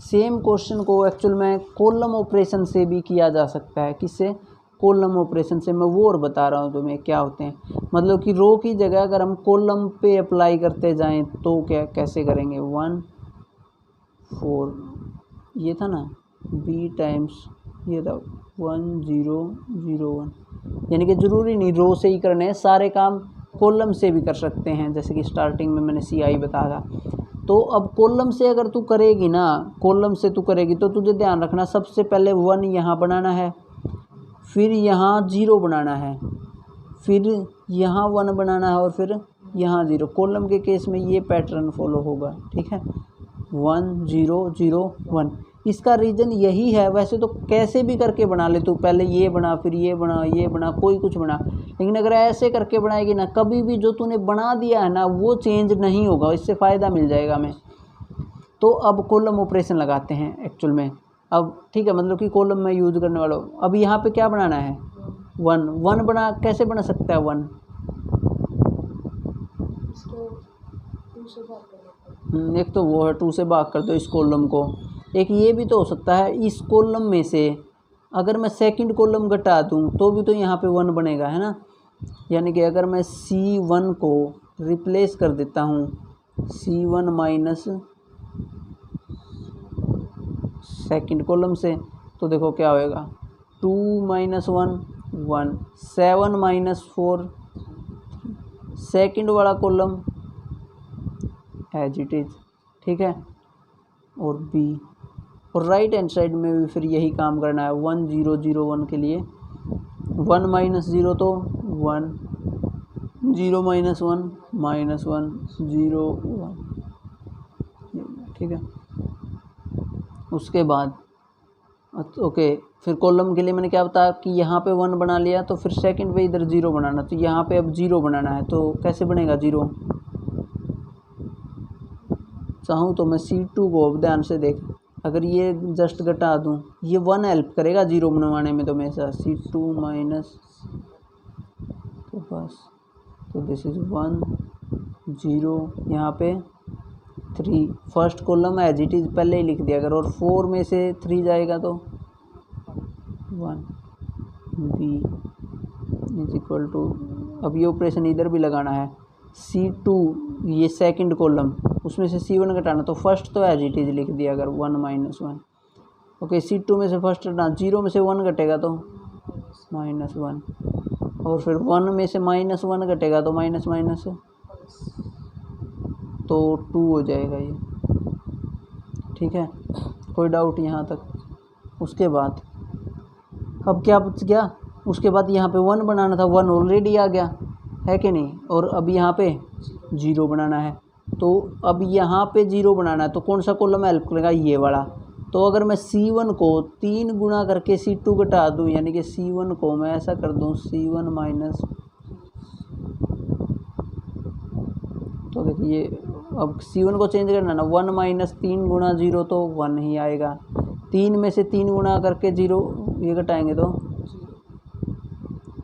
सेम क्वेश्चन को एक्चुअल में कॉलम ऑपरेशन से भी किया जा सकता है। किससे? कॉलम ऑपरेशन से। मैं वो और बता रहा हूँ तुम्हें क्या होते हैं, मतलब कि रो की जगह अगर हम कॉलम पे अप्लाई करते जाएं तो क्या कैसे करेंगे, 1 4 ये था ना, b टाइम्स ये था 1 0 0 1, यानी कि ज़रूरी नहीं रो से ही करने हैं, सारे काम कॉलम से भी कर सकते हैं, जैसे कि स्टार्टिंग में मैंने CI बताया। तो अब कॉलम से अगर तू करेगी ना, कॉलम से तू करेगी तो तुझे ध्यान रखना, सबसे पहले 1 यहाँ बनाना है, फिर यहाँ 0 बनाना है, फिर यहाँ 1 बनाना है, और फिर यहाँ 0। कॉलम के केस में ये पैटर्न फॉलो होगा, ठीक है, 1 0 0 1। इसका रीज़न यही है, वैसे तो कैसे भी करके बना ले तू, पहले ये बना, फिर ये बना, ये बना, कोई कुछ बना, लेकिन अगर ऐसे करके बनाएगी ना, कभी भी जो तूने बना दिया है ना वो चेंज नहीं होगा, इससे फ़ायदा मिल जाएगा हमें। तो अब कॉलम ऑपरेशन लगाते हैं एक्चुअल में, अब ठीक है, मतलब कि कॉलम में यूज़ करने वाला हूँ। अब यहाँ पे क्या बनाना है, 1 1 बना, कैसे बना सकता है 1, एक तो वो है 2 से भाग कर दो इस कॉलम को, एक ये भी तो हो सकता है इस कॉलम में से अगर मैं सेकंड कॉलम घटा दूं तो भी तो यहाँ पे 1 बनेगा, है ना। यानी कि अगर मैं C1 को रिप्लेस कर देता हूँ C1 माइनस सेकंड कॉलम से, तो देखो क्या होएगा, 2 - 1 1, 7 - 4, सेकंड वाला कॉलम एज इट इज़, ठीक है, और B, और राइट हैंड साइड में भी फिर यही काम करना है 1 0 0 1 के लिए 1 माइनस 0 तो 1, 0 माइनस 1 -1 0 1, ठीक है। उसके बाद ओके, फिर कॉलम के लिए मैंने क्या बताया कि यहाँ पे 1 बना लिया, तो फिर सेकंड पे इधर 0 बनाना, तो यहाँ पे अब 0 बनाना है, तो कैसे बनेगा 0। चाहूँ तो मैं C2 को अब ध्यान से देख, अगर ये जस्ट घटा दूँ, ये 1 हेल्प करेगा 0 बनवाने में, तो हमेशा C2 माइनस, तो बस, तो दिस इज 1 0, यहाँ पे 3, first column as it is पहले ही लिख दिया अगर, और 4 में से 3 जाएगा तो 1 b इज इक्वल टू, अब ये ऑपरेशन इधर भी लगाना है, C2 ये सेकंड कॉलम, उसमें से C1 घटाना, तो फर्स्ट तो एज इट इज़ लिख दिया अगर 1 माइनस 1, ओके। C2 में से फर्स्ट घटाना, 0 में से 1 घटेगा तो -1, और फिर 1 में से -1 घटेगा तो माइनस माइनस, तो 2 हो जाएगा ये, ठीक है। कोई डाउट यहाँ तक। उसके बाद अब क्या बच गया, उसके बाद यहाँ पे 1 बनाना था, 1 ऑलरेडी आ गया है कि नहीं, और अब यहाँ पे 0 बनाना है, तो अब यहाँ पे 0 बनाना है, तो कौन सा कॉलम हेल्प करेगा, ये वाला। तो अगर मैं C1 को 3 गुना करके C2 घटा दूँ, यानी कि C1 को मैं ऐसा कर दूँ C1 माइनस, तो देखिए अब C1 को चेंज करना ना, 1 माइनस 3 गुना 0 तो 1 ही आएगा, 3 में से 3 गुना करके 0 ये घटाएंगे तो,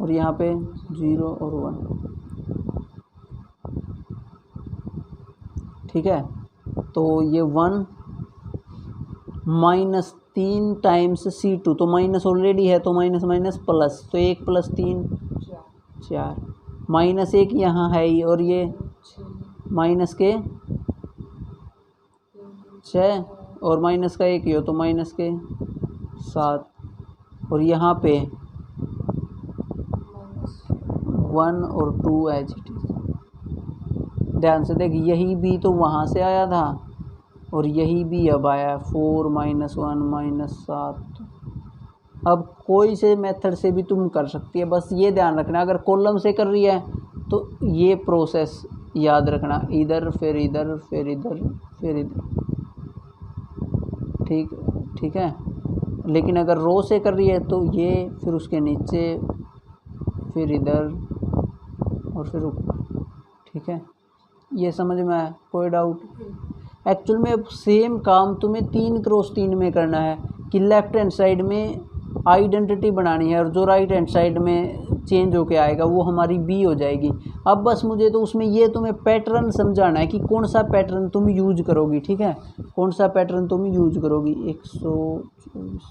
और यहाँ पे 0 और 1, ठीक है। तो ये 1 माइनस 3 टाइम्स C2, तो माइनस ऑलरेडी है, तो माइनस माइनस प्लस, तो 1 + 3 4, -1 यहाँ है ही, और ये माइनस के 6 और माइनस का 1 ही हो, तो माइनस के 7, और यहाँ पे 1 और 2 एज इट इज। ध्यान से देख, यही भी तो वहाँ से आया था, और यही भी अब आया 4 -1 -7। अब कोई से मेथड से भी तुम कर सकती है, बस ये ध्यान रखना, अगर कॉलम से कर रही है तो ये प्रोसेस याद रखना, इधर फिर इधर फिर इधर फिर इधर, ठीक है। लेकिन अगर रो से कर रही है तो ये, फिर उसके नीचे, फिर इधर और फिर ऊपर, ठीक है। ये समझ में आया, कोई डाउट। एक्चुअल में सेम काम तुम्हें 3 क्रॉस 3 में करना है, कि लेफ्ट हैंड साइड में आइडेंटिटी बनानी है, और जो राइट हैंड साइड में चेंज होके आएगा वो हमारी बी हो जाएगी। अब बस मुझे तो उसमें ये तुम्हें पैटर्न समझाना है कि कौन सा पैटर्न तुम यूज करोगी, ठीक है, कौन सा पैटर्न तुम यूज करोगी। 124,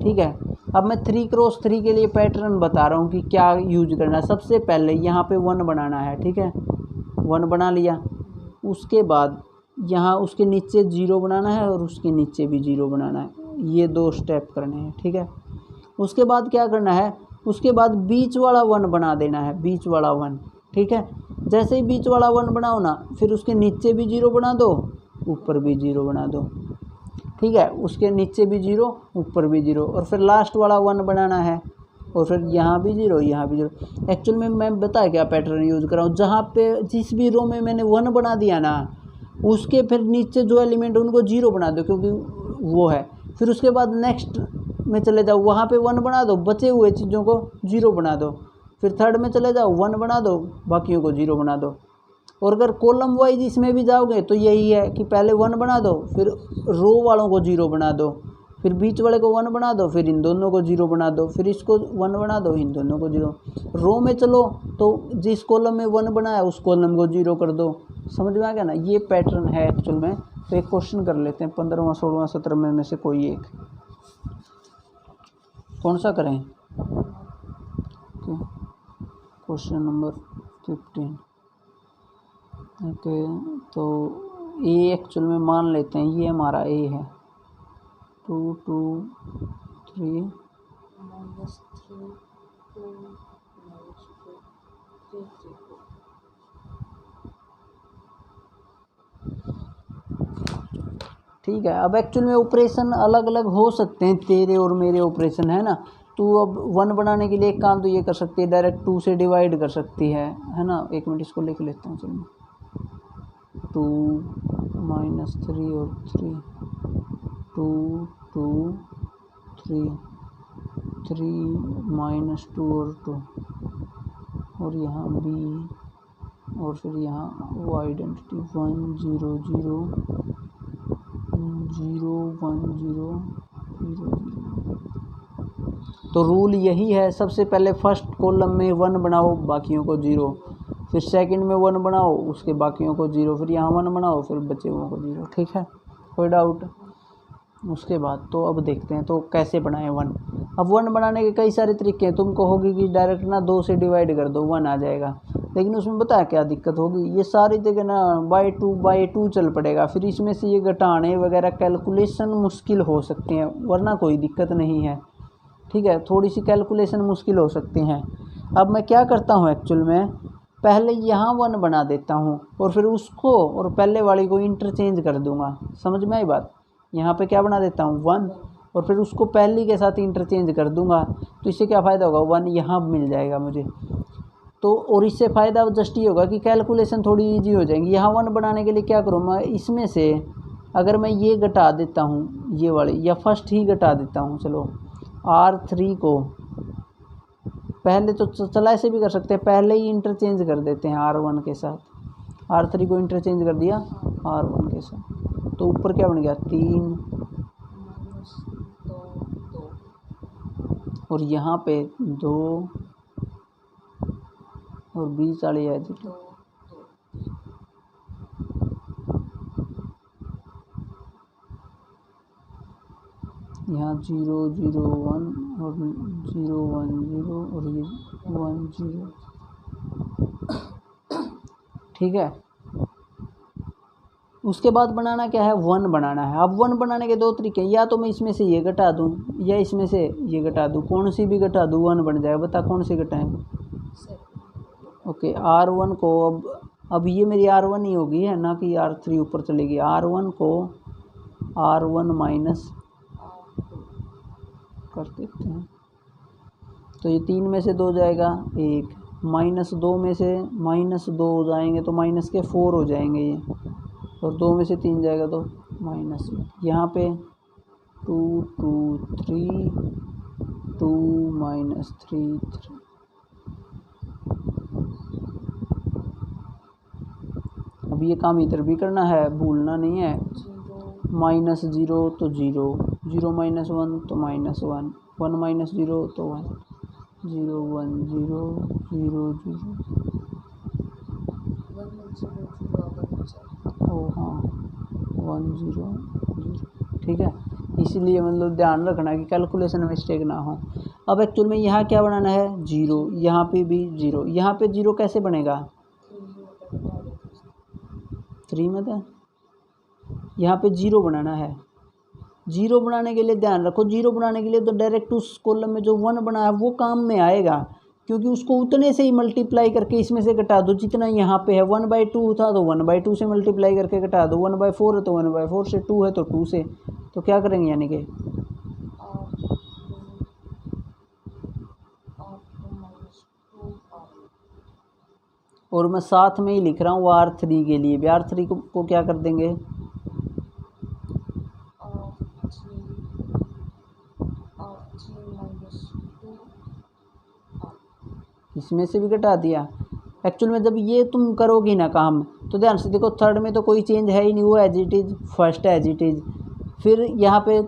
ठीक है। अब मैं 3 क्रॉस 3 के लिए पैटर्न बता रहा हूँ कि क्या यूज करना है। सबसे पहले यहाँ पे 1 बनाना है, ठीक है, 1 बना लिया। उसके बाद यहाँ उसके नीचे 0 बनाना है, और उसके नीचे भी 0 बनाना है, ये 2 स्टेप करने हैं, ठीक है। उसके बाद क्या करना है, उसके बाद बीच वाला 1 बना देना है, बीच वाला 1, ठीक है। जैसे ही बीच वाला 1 बनाओ ना, फिर उसके नीचे भी 0 बना दो, ऊपर भी 0 बना दो, ठीक है। उसके नीचे भी 0, ऊपर भी 0, और फिर लास्ट वाला 1 बनाना है, और फिर यहाँ भी 0, यहाँ भी 0। एक्चुअल में मैं बता क्या पैटर्न यूज़ कर रहा हूँ, जहाँ पे जिस भी रो में मैंने 1 बना दिया ना, उसके फिर नीचे जो एलिमेंट उनको 0 बना दो, क्योंकि वो है। फिर उसके बाद नेक्स्ट में चले जाओ, वहाँ पे 1 बना दो, बचे हुए चीज़ों को 0 बना दो। फिर थर्ड में चले जाओ, 1 बना दो, बाकियों को 0 बना दो। और अगर कॉलम वाइज इसमें भी जाओगे तो यही है कि पहले 1 बना दो, फिर रो वालों को 0 बना दो, फिर बीच वाले को 1 बना दो, फिर इन दोनों को 0 बना दो, फिर इसको 1 बना दो, इन दोनों को 0। रो में चलो तो जिस कॉलम में 1 बनाया उस कॉलम को 0 कर दो। समझ में आ गया ना, ये पैटर्न है एक्चुअल में। तो एक क्वेश्चन कर लेते हैं 15वां 16वां 17वां में से कोई एक, कौन सा करें। Question number 15। ओके, तो ए एक्चुअल में मान लेते हैं ये हमारा ए है, 2 2 3 ठीक है। अब एक्चुअल में ऑपरेशन अलग अलग हो सकते हैं, तेरे और मेरे ऑपरेशन है ना, तो अब 1 बनाने के लिए एक काम तो ये कर सकती है, डायरेक्ट 2 से डिवाइड कर सकती है ना। एक मिनट इसको लिख लेता हूँ, चलो 2 माइनस 3 और 3, 2 2 3 3 माइनस 2 और 2, और यहाँ b, और फिर यहाँ वो आइडेंटिटी 1 0 0 0 1 0 0 0। तो रूल यही है, सबसे पहले फर्स्ट कॉलम में 1 बनाओ, बाकियों को 0, फिर सेकंड में 1 बनाओ, उसके बाकियों को 0, फिर यहाँ 1 बनाओ, फिर बचे हुओं को 0। ठीक है, कोई डाउट? उसके बाद तो अब देखते हैं तो कैसे बनाएं 1। अब 1 बनाने के कई सारे तरीके हैं। तुम कहोगे कि डायरेक्ट ना 2 से डिवाइड कर दो 1 आ जाएगा, लेकिन उसमें पता है क्या दिक्कत होगी, ये सारी जगह ना बाई टू चल पड़ेगा, फिर इसमें से ये घटाने वगैरह कैलकुलेशन मुश्किल हो सकते हैं, वरना कोई दिक्कत नहीं है। ठीक है, थोड़ी सी कैलकुलेशन मुश्किल हो सकती हैं। अब मैं क्या करता हूँ एक्चुअल में, पहले यहाँ 1 बना देता हूँ और फिर उसको और पहले वाली को इंटरचेंज कर दूँगा। समझ में आई बात? यहाँ पे क्या बना देता हूँ 1, और फिर उसको पहली के साथ इंटरचेंज कर दूँगा, तो इससे क्या फ़ायदा होगा, 1 यहाँ मिल जाएगा मुझे। तो और इससे फ़ायदा जस्ट ये होगा कि कैलकुलेशन थोड़ी ईजी हो जाएगी। यहाँ 1 बनाने के लिए क्या करूँ मैं, इसमें से अगर मैं ये घटा देता हूँ, ये वाली, या फर्स्ट ही घटा देता हूँ, चलो R3 को पहले तो चला ऐसे भी कर सकते हैं, पहले ही इंटरचेंज कर देते हैं R1 के साथ। R3 को इंटरचेंज कर दिया R1 के साथ, तो ऊपर क्या बन गया 3, और यहाँ पे 2, और 20 वाली है जी, यहाँ 0 0 1 और 0 1 0 और ये 1 0। ठीक है, उसके बाद बनाना क्या है, 1 बनाना है। अब 1 बनाने के 2 तरीके हैं, या तो मैं इसमें से ये घटा दूँ या इसमें से ये घटा दूँ, कौन सी भी घटा दूँ 1 बन जाएगा। बता कौन सी घटाएं? ओके, R1 को अब ये मेरी R1 ही होगी है ना, कि R3 ऊपर चलेगी। R1 को R1 माइनस कर देते हैं, तो ये 3 में से 2 जाएगा 1, -2 में से -2 हो जाएंगे तो माइनस के 4 हो जाएंगे ये, और 2 में से 3 जाएगा तो माइनस। यहाँ पे 2 2 3 2 -3 3। अब ये काम इधर भी करना है, भूलना नहीं है। -0 तो 0, 0 -1 तो -1, 1 - 0 तो 1, 0 1 0 0 0। ओ हाँ 1 0 0। ठीक है, इसीलिए मतलब ध्यान रखना कि कैलकुलेशन मिस्टेक ना हो। अब एक्चुअल में यहाँ क्या बनाना है, 0, यहाँ पे भी 0। यहाँ पे 0 कैसे बनेगा, 3 में था, यहाँ पे 0 बनाना है। 0 बनाने के लिए ध्यान रखो, 0 बनाने के लिए तो डायरेक्ट उस कॉलम में जो 1 बना है वो काम में आएगा, क्योंकि उसको उतने से ही मल्टीप्लाई करके इसमें से घटा दो जितना यहाँ पे है। 1/2 था तो 1/2 से मल्टीप्लाई करके घटा दो, 1/4 है तो 1/4 से, 2 है तो 2 से। तो क्या करेंगे यानी कि और मैं साथ में ही लिख रहा हूँ R3 के लिए भी, R3 को क्या कर देंगे, इसमें से भी घटा दिया। एक्चुअल में जब ये तुम करोगी ना काम, तो ध्यान से देखो, थर्ड में तो कोई चेंज है ही नहीं, वो as it is, first as it is. फिर यहाँ पे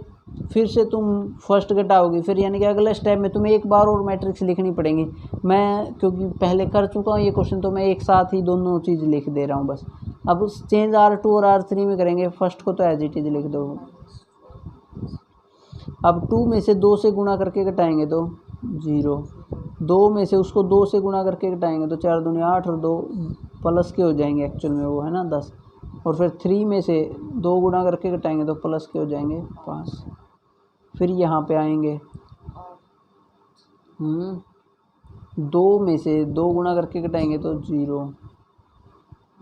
फिर से तुम फर्स्ट घटाओगी, फिर यानी कि अगले स्टेप में तुम्हें एक बार और मैट्रिक्स लिखनी पड़ेगी। मैं क्योंकि पहले कर चुका हूँ ये क्वेश्चन, तो मैं एक साथ ही दोनों चीज़ लिख दे रहा हूँ बस। अब चेंज R2 और R3 में करेंगे, फर्स्ट को तो एज इट इज़ लिख दो। अब 2 में से 2 से गुणा करके घटाएंगे तो 0, 2 में से उसको 2 से गुणा करके घटाएंगे तो 4 दूनी 8, और 2 प्लस के हो जाएंगे एक्चुअल में वो है ना 10, और फिर 3 में से 2 गुणा करके घटाएंगे तो प्लस के हो जाएंगे 5। फिर यहाँ पे आएंगे 2 में से 2 गुणा करके घटाएंगे तो 0,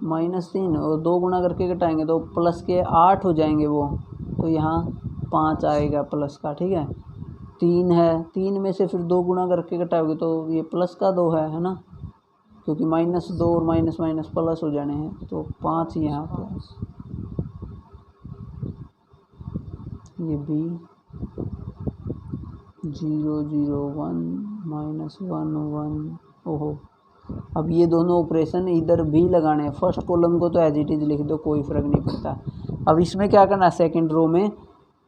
-3, और 2 गुणा करके घटाएंगे तो प्लस के 8 हो जाएंगे वो, तो यहाँ 5 आएगा प्लस का। ठीक है, 3 है, 3 में से फिर 2 गुना करके घटाओगे तो ये प्लस का 2 है ना, क्योंकि -2 और माइनस माइनस प्लस हो जाने हैं, तो 5 यहाँ पे, ये B 0 0 1 -1 1। ओहो, अब ये दोनों ऑपरेशन इधर भी लगाने हैं। फर्स्ट कॉलम को तो एज इट इज़ लिख दो, कोई फ़र्क नहीं पड़ता। अब इसमें क्या करना है, सेकंड रो में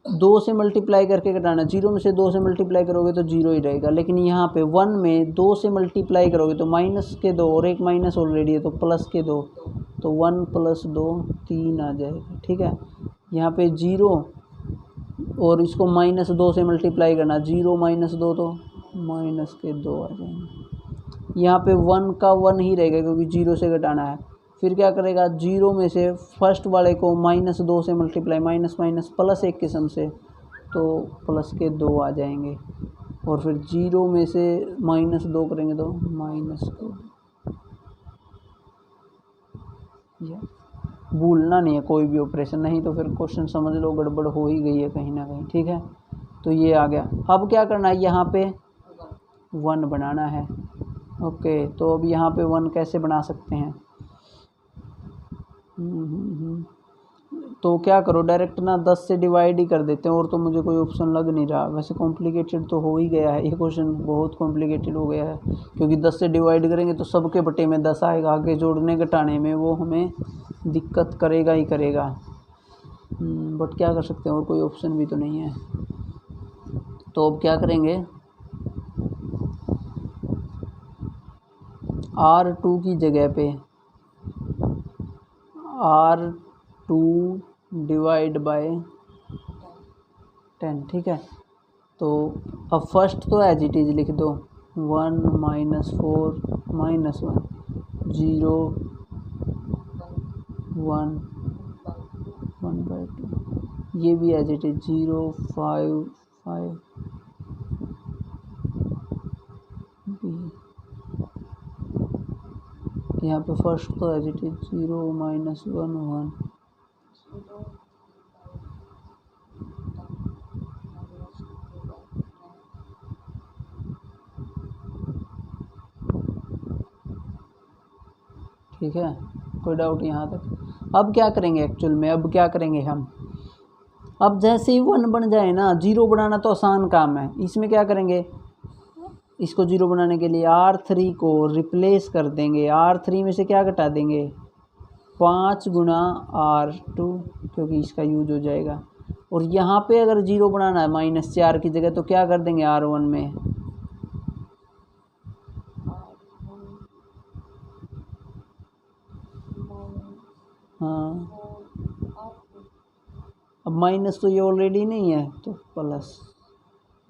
2 से मल्टीप्लाई करके घटाना। 0 में से 2 से मल्टीप्लाई करोगे तो 0 ही रहेगा, लेकिन यहाँ पे 1 में 2 से मल्टीप्लाई करोगे तो माइनस के 2 और एक माइनस ऑलरेडी है तो प्लस के 2, तो 1 + 2 3 आ जाएगा। ठीक है, यहाँ पे 0 और इसको -2 से मल्टीप्लाई करना, 0 - 2 तो माइनस के 2 आ जाएंगे। यहाँ पे 1 का 1 ही रहेगा क्योंकि 0 से घटाना है। फिर क्या करेगा, 0 में से फर्स्ट वाले को -2 से मल्टीप्लाई, माइनस माइनस प्लस एक किस्म से, तो प्लस के 2 आ जाएंगे। और फिर 0 में से -2 करेंगे तो माइनस के 2। भूलना नहीं है कोई भी ऑपरेशन, नहीं तो फिर क्वेश्चन समझ लो गड़बड़ हो ही गई है कहीं ना कहीं। ठीक है, तो ये आ गया। अब क्या करना है, यहाँ पे 1 बनाना है। ओके, तो अब यहाँ पे 1 कैसे बना सकते हैं, तो क्या करो, डायरेक्ट ना 10 से डिवाइड ही कर देते हैं, और तो मुझे कोई ऑप्शन लग नहीं रहा। वैसे कॉम्प्लिकेटेड तो हो ही गया है, ये क्वेश्चन बहुत कॉम्प्लिकेटेड हो गया है, क्योंकि 10 से डिवाइड करेंगे तो सबके बटे में 10 आएगा, आगे जोड़ने घटाने में वो हमें दिक्कत करेगा ही करेगा। बट क्या कर सकते हैं, और कोई ऑप्शन भी तो नहीं है। तो अब क्या करेंगे, R2 की जगह पे R2 डिवाइड बाय 10। ठीक है, तो अब फर्स्ट तो एज इट इज़ लिख दो, 1 - 4 - 1 0 1 1/2। ये भी एज इट इज़ 0 5 5 यहाँ पे फर्स्ट तो एज इट इज 0 - 1 1। ठीक है, कोई डाउट यहाँ तक। अब क्या करेंगे एक्चुअल में, अब क्या करेंगे हम, अब जैसे ही 1 बन जाए ना, 0 बनाना तो आसान काम है। इसमें क्या करेंगे, इसको 0 बनाने के लिए R3 को रिप्लेस कर देंगे। R3 में से क्या घटा देंगे, 5 गुना R2, क्योंकि इसका यूज हो जाएगा। और यहाँ पे अगर 0 बनाना है -4 की जगह, तो क्या कर देंगे, R1 में हाँ, अब माइनस तो ये ऑलरेडी नहीं है तो प्लस।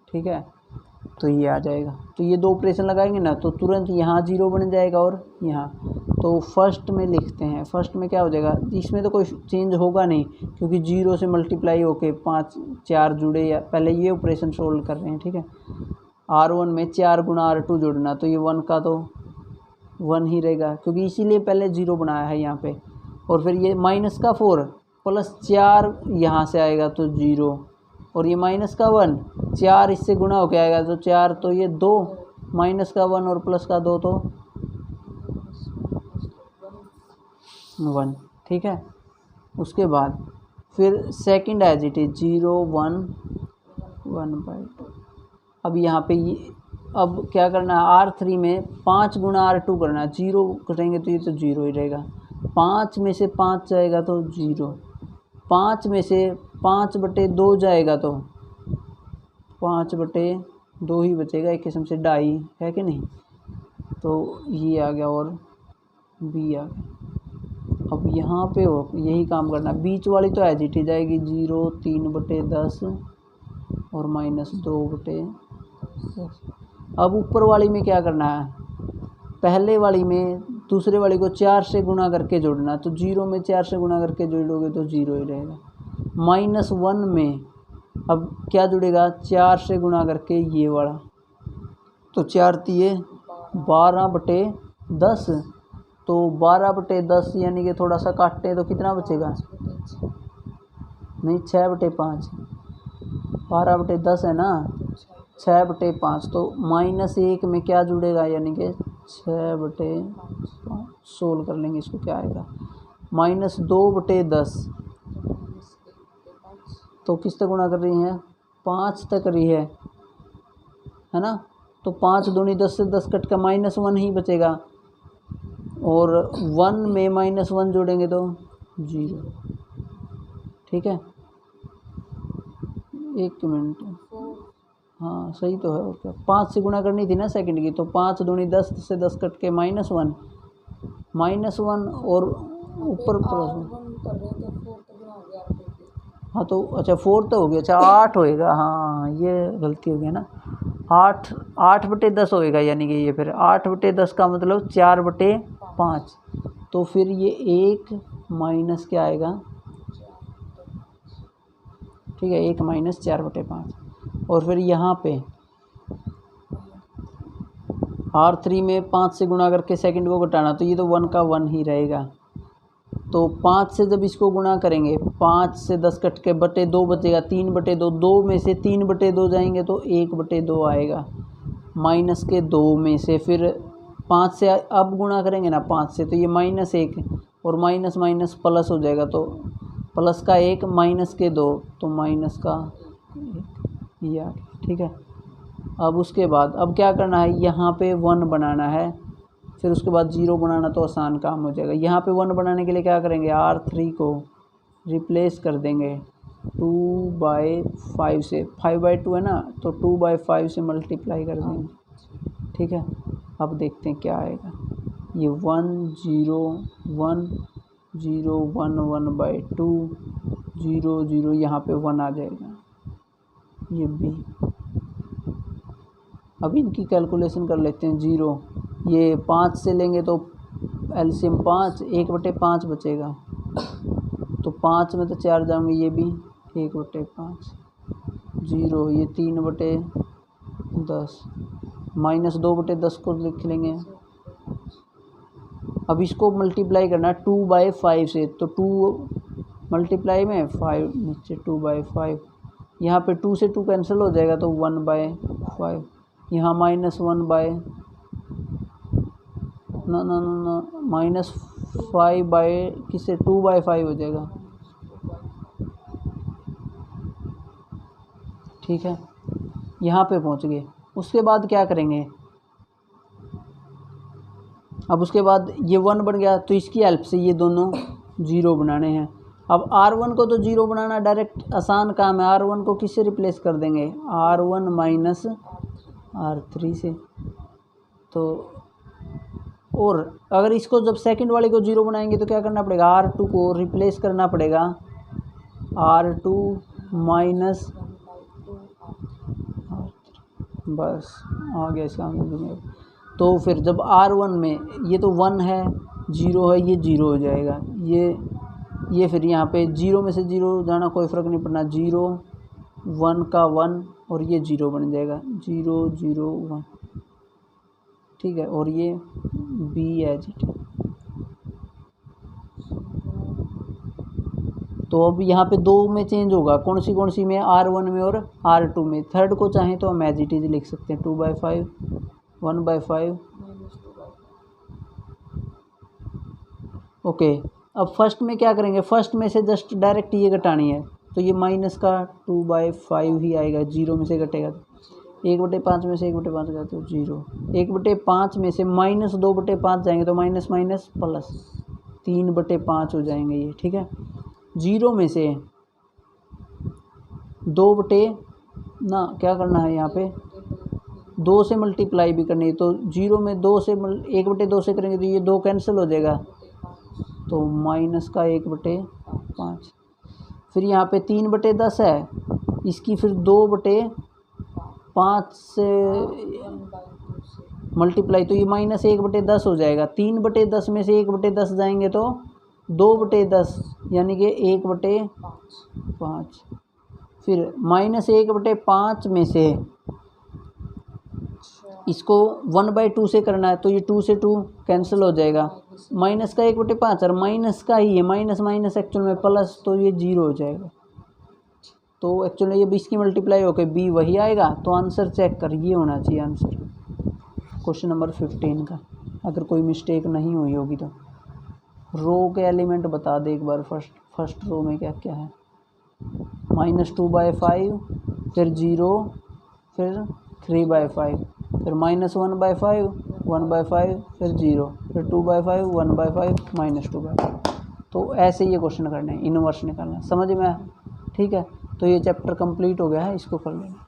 ठीक है, तो ये आ जाएगा। तो ये 2 ऑपरेशन लगाएंगे ना, तो तुरंत यहाँ 0 बन जाएगा और यहाँ। तो फर्स्ट में लिखते हैं, फर्स्ट में क्या हो जाएगा, इसमें तो कोई चेंज होगा नहीं, क्योंकि 0 से मल्टीप्लाई होके 5 4 जुड़े, या पहले ये ऑपरेशन सोल्व कर रहे हैं। ठीक है, R1 में 4 गुना R2 जोड़ना, तो ये 1 का तो 1 ही रहेगा, क्योंकि इसीलिए पहले 0 बनाया है यहाँ पे। और फिर ये माइनस का 4 प्लस 4 यहाँ से आएगा तो 0, और ये माइनस का 1 4 इससे गुना होके आएगा तो 4, तो ये 2 माइनस का 1 और प्लस का 2 तो 1। ठीक है, उसके बाद फिर सेकंड एज इट इज 0 1 1/2। अब यहाँ पे ये, अब क्या करना है, R3 में 5 गुना R2 करना है। 0 करेंगे तो ये तो 0 ही रहेगा, 5 में से 5 जाएगा तो 0, 5 में से 5/2 जाएगा तो 5/2 ही बचेगा, एक किस्म से डाई है कि नहीं। तो ये आ गया और B आ गया। अब यहाँ पे हो यही काम करना, बीच वाली तो एज इट इज जाएगी 0 3/10 और -2/10। अब ऊपर वाली में क्या करना है, पहले वाली में दूसरे वाली को 4 से गुना करके जोड़ना, तो 0 में 4 से गुना करके जोड़ोगे तो 0 ही रहेगा। -1 में अब क्या जुड़ेगा, 4 से गुना करके ये वाला, तो 4 तिये 12/10, तो 12/10 यानी कि थोड़ा सा काटते हैं तो कितना बचेगा, नहीं 6/5, 12/10 है ना, 6/5। तो -1 में क्या जुड़ेगा, यानी कि 6/5 सोल्व कर लेंगे इसको, क्या आएगा -2/10। तो किस तक गुणा कर रही हैं, 5 तक रही है ना। तो 5 दूनी 10 से 10 कट का -1 ही बचेगा, और 1 में -1 जोड़ेंगे तो 0। ठीक है, एक मिनट, हाँ सही तो है। और क्या, 5 से गुणा करनी थी ना सेकंड की, तो 5 दूनी 10 से 10 कट के -1 और ऊपर प्लस। हाँ तो अच्छा 4 तो हो गया, अच्छा 8 होएगा, हाँ ये गलती हो गई ना, 8/10 होएगा, यानी कि ये फिर 8/10 का मतलब 4/5। तो फिर ये 1 माइनस क्या आएगा, ठीक है, 1 माइनस 4/5। और फिर यहाँ पे R3 में 5 से गुणा करके सेकंड को घटाना, तो ये तो 1 का 1 ही रहेगा। तो 5 से जब इसको गुणा करेंगे, 5 से 10 कट के बटे 2 बचेगा, 3/2, 2 में से 3/2 जाएंगे तो 1/2 आएगा, माइनस के 2 में से फिर 5 से अब गुणा करेंगे ना 5 से, तो ये -1 और माइनस माइनस प्लस हो जाएगा, तो प्लस का 1 माइनस के 2, तो माइनस का 1 ये आ गया। ठीक है, अब उसके बाद अब क्या करना है, यहाँ पे 1 बनाना है, फिर उसके बाद 0 बनाना, तो आसान काम हो जाएगा। यहाँ पे 1 बनाने के लिए क्या करेंगे, R3 को रिप्लेस कर देंगे 2/5 से, 5/2 है ना, तो 2/5 से मल्टीप्लाई कर देंगे। ठीक है, अब देखते हैं क्या आएगा, ये 1 0 1 0 1 1/2 0 0, यहाँ पे 1 आ जाएगा, ये B। अब इनकी कैलकुलेशन कर लेते हैं। 0 ये 5 से लेंगे तो एलसीएम 5, 1/5 बचेगा, तो 5 में तो 4 जाएंगे, ये भी 1/5। 0 ये 3/10, -2/10 को लिख लेंगे। अब इसको मल्टीप्लाई करना है 2/5 से, तो 2 मल्टीप्लाई में 5 नीचे 2/5, यहाँ पे 2 से 2 कैंसिल हो जाएगा, तो 1/5, यहाँ -1/, ना ना ना ना -5 किससे 2/5 हो जाएगा। ठीक है, यहाँ पे पहुँच गए। उसके बाद क्या करेंगे, अब उसके बाद ये 1 बन गया, तो इसकी हेल्प से ये दोनों 0 बनाने हैं। अब R1 को तो 0 बनाना डायरेक्ट आसान काम है, R1 को किससे रिप्लेस कर देंगे, R1 माइनस R3 से। तो और अगर इसको जब सेकंड वाले को 0 बनाएंगे तो क्या करना पड़ेगा, R2 को रिप्लेस करना पड़ेगा R2 माइनस, बस आ गया इसका आंसर। तो फिर जब R1 में ये तो 1 है, 0 है, ये 0 हो जाएगा, ये फिर यहाँ पे 0 में से 0 जाना, कोई फ़र्क नहीं पड़ना, 0 1 का 1 और ये 0 बन जाएगा, 0 0 1। ठीक है, और ये B है जी। तो अब यहाँ पे 2 में चेंज होगा, कौन सी में, R1 में और R2 में। थर्ड को चाहें तो हम एज इट इज लिख सकते हैं 2/5 1/5। ओके, अब फर्स्ट में क्या करेंगे, फर्स्ट में से जस्ट डायरेक्ट ये घटानी है, तो ये माइनस का 2/5 ही आएगा, 0 में से घटेगा, 1/5 में से 1/5 गया तो 0, 1/5 में से -2/5 जाएंगे तो माइनस माइनस प्लस 3/5 हो जाएंगे ये। ठीक है, 0 में से 2 ना क्या करना है, यहाँ पे 2 से मल्टीप्लाई भी करनी है, तो 0 में 2 से 1/2 से करेंगे तो ये 2 कैंसिल हो जाएगा, तो माइनस का 1/5। फिर यहाँ पे 3/10 है, इसकी फिर 2/5 से मल्टीप्लाई, तो ये -1/10 हो जाएगा, 3/10 में से 1/10 जाएंगे तो 2/10, यानी कि 1/5। फिर -1/5 में से इसको 1/2 से करना है, तो ये 2 से 2 कैंसिल हो जाएगा, माइनस का 1/5 और माइनस का ही है, माइनस माइनस एक्चुअल में प्लस, तो ये 0 हो जाएगा। तो एक्चुअली ये 20 की मल्टीप्लाई होकर बी वही आएगा। तो आंसर चेक कर, ये होना चाहिए आंसर क्वेश्चन नंबर 15 का, अगर कोई मिस्टेक नहीं हुई होगी तो। रो के एलिमेंट बता दे एक बार। फर्स्ट रो में क्या क्या है, -2/5, फिर 0, फिर 3/5, फिर -1/5, 1/5, फिर 0, फिर 2/5, 1/5, -2/5। तो ऐसे ये क्वेश्चन करने हैं, इनवर्स निकालना है। समझ में आया? ठीक है, तो ये चैप्टर कंप्लीट हो गया है, इसको कर लेंगे।